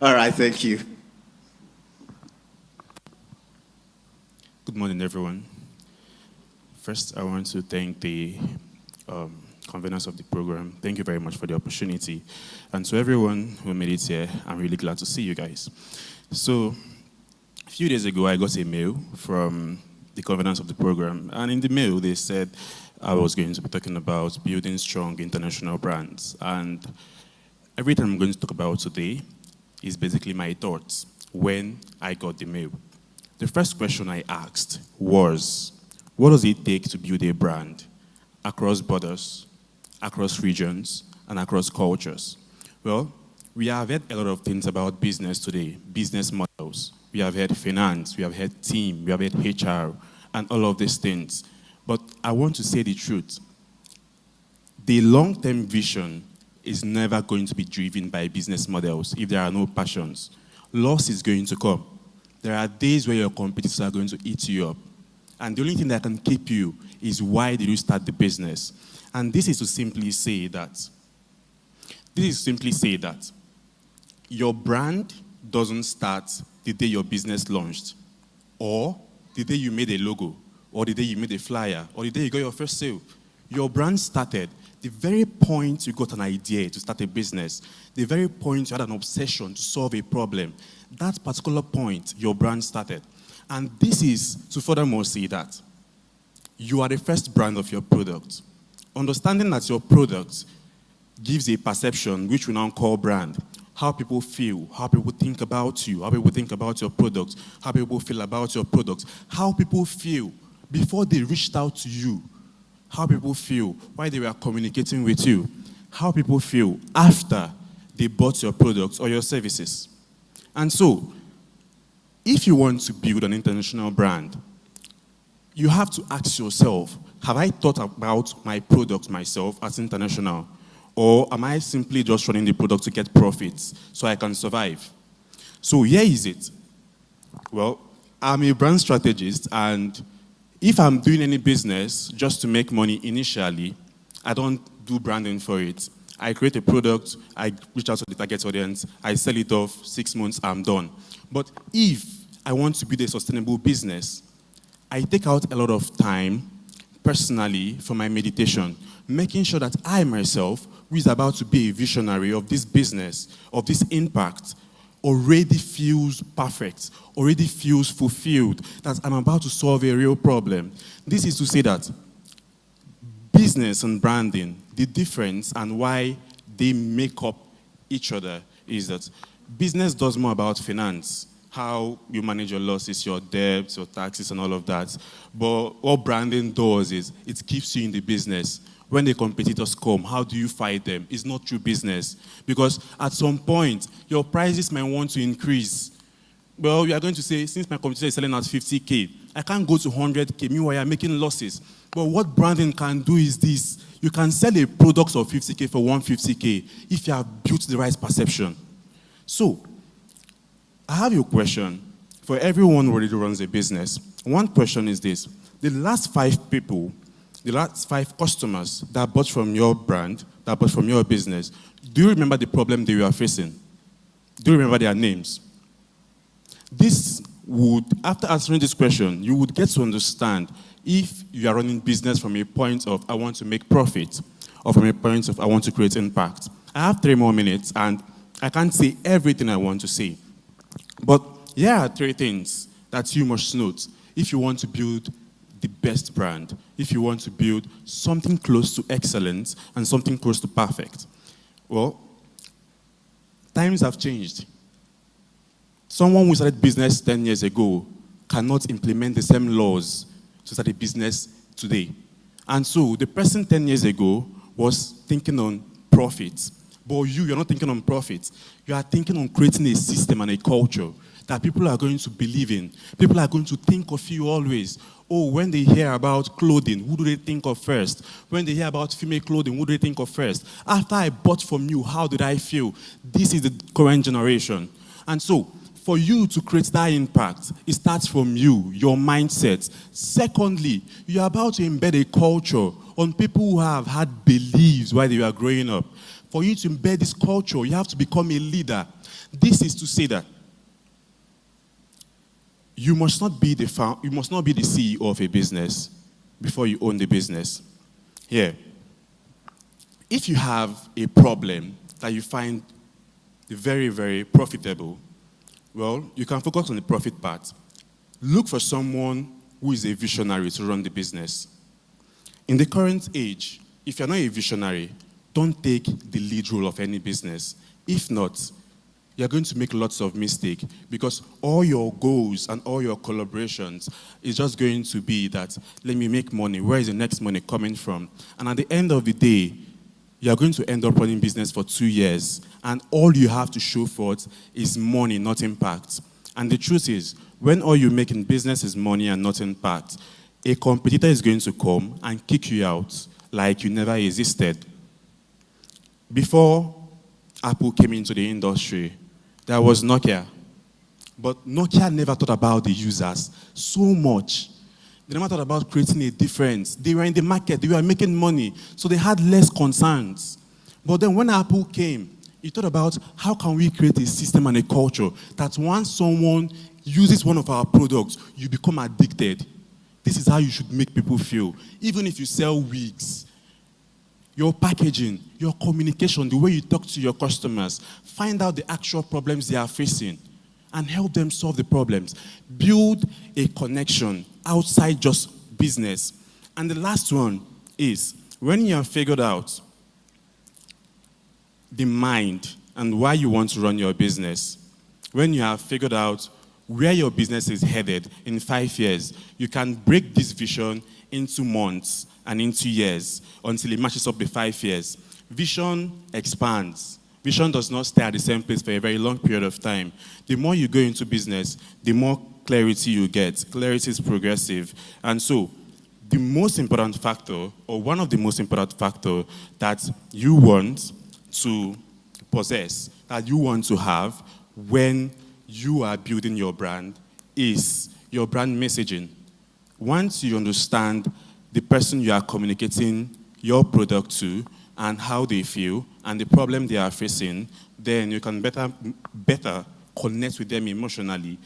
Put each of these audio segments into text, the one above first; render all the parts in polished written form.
All right, thank you. Good morning, everyone. First, I want to thank the conveners of the program. Thank you very much for the opportunity. And to everyone who made it here, I'm really glad to see you guys. So, a few days ago, I got a mail from the conveners of the program. And in the mail, they said I was going to be talking about building strong international brands. And everything I'm going to talk about today is basically my thoughts when I got the mail. The first question I asked was, what does it take to build a brand across borders, across regions, and across cultures? Well, we have heard a lot of things about business today, business models. We have heard finance, we have heard team, we have heard HR, and all of these things. But I want to say the truth. The long-term vision is never going to be driven by business models if there are no passions. Loss is going to come. There are days where your competitors are going to eat you up. And the only thing that can keep you is why did you start the business? And this is to simply say that your brand doesn't start the day your business launched, or the day you made a logo, or the day you made a flyer, or the day you got your first sale. Your brand started the very point you got an idea to start a business, the very point you had an obsession to solve a problem. That particular point, your brand started. And this is to furthermore say that you are the first brand of your product. Understanding that your product gives a perception, which we now call brand. How people feel, how people think about you, how people think about your product, how people feel about your product, how people feel before they reached out to you, how people feel while they were communicating with you, how people feel after they bought your products or your services. And so, if you want to build an international brand, you have to ask yourself, have I thought about my product myself as international? Or am I simply just running the product to get profits so I can survive? So here is it. Well, I'm a brand strategist, and if I'm doing any business just to make money initially, I don't do branding for it. I create a product, I reach out to the target audience, I sell it off, 6 months, I'm done. But if I want to build a sustainable business, I take out a lot of time personally for my meditation, making sure that I myself, who is about to be a visionary of this business, of this impact, already feels perfect, already feels fulfilled, that I'm about to solve a real problem. This is to say that business and branding, the difference and why they make up each other is that business does more about finance, how you manage your losses, your debts, your taxes, and all of that. But what branding does is it keeps you in the business. When the competitors come, how do you fight them? It's not true business. Because at some point, your prices might want to increase. Well, you are going to say, since my competitor is selling at 50K, I can't go to 100K. Meanwhile, you're making losses. But what branding can do is this. You can sell a product of 50K for 150K if you have built the right perception. So, I have a question for everyone who already runs a business. One question is this. The last 5 people, the last 5 customers that bought from your brand, that bought from your business, do you remember the problem they were facing? Do you remember their names? This would, after answering this question, you would get to understand if you are running business from a point of, I want to make profit, or from a point of, I want to create impact. I have 3 more minutes, and I can't say everything I want to say. But here are 3 things that you must note if you want to build the best brand, if you want to build something close to excellence and something close to perfect. Well, times have changed. Someone who started business 10 years ago cannot implement the same laws to start a business today. And so the person 10 years ago was thinking on profits. But you're not thinking on profits. You are thinking on creating a system and a culture that people are going to believe in. People are going to think of you always. Oh, when they hear about clothing, who do they think of first? When they hear about female clothing, who do they think of first? After I bought from you, how did I feel? This is the current generation. And so, for you to create that impact, it starts from you, your mindset. Secondly, you're about to embed a culture on people who have had beliefs while they were growing up. For you to embed this culture, you have to become a leader. This is to say that you must not be the CEO of a business before you own the business. Here, if you have a problem that you find very, very profitable, well, you can focus on the profit part. Look for someone who is a visionary to run the business. In the current age, if you're not a visionary, don't take the lead role of any business. If not, you're going to make lots of mistakes because all your goals and all your collaborations is just going to be that, let me make money. Where is the next money coming from? And at the end of the day, you're going to end up running business for 2 years, and all you have to show for it is money, not impact. And the truth is, when all you make in business is money and not impact, a competitor is going to come and kick you out like you never existed. Before Apple came into the industry, there was Nokia. But Nokia never thought about the users so much. They never thought about creating a difference. They were in the market, they were making money, so they had less concerns. But then when Apple came, he thought about how can we create a system and a culture that once someone uses one of our products, you become addicted. This is how you should make people feel. Even if you sell wigs, your packaging, your communication, the way you talk to your customers, find out the actual problems they are facing and help them solve the problems. Build a connection outside just business. And the last one is, when you have figured out the mind and why you want to run your business, when you have figured out where your business is headed in 5 years, you can break this vision into months and into years until it matches up the 5 years. Vision expands. Vision does not stay at the same place for a very long period of time. The more you go into business, the more clarity you get. Clarity is progressive. And so, the most important factor, or one of the most important factors that you want to possess, that you want to have when you are building your brand, is your brand messaging. Once you understand the person you are communicating your product to and how they feel and the problem they are facing, then you can better connect with them emotionally.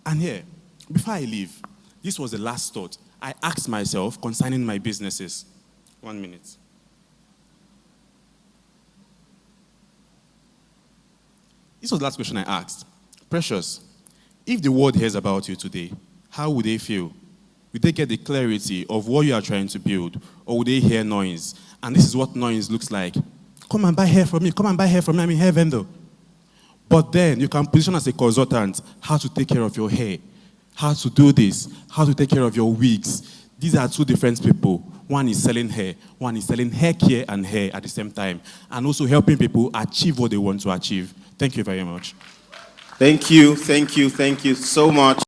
And here, before I leave, this was the last thought I asked myself concerning my businesses. 1 minute. This was the last question I asked. Precious, if the world hears about you today, how would they feel? Would they get the clarity of what you are trying to build, or would they hear noise? And this is what noise looks like. Come and buy hair from me. Come and buy hair from me. I'm a hair vendor. But then you can position as a consultant how to take care of your hair, how to do this, how to take care of your wigs. These are two different people. One is selling hair. One is selling hair care and hair at the same time, and also helping people achieve what they want to achieve. Thank you very much. Thank you so much.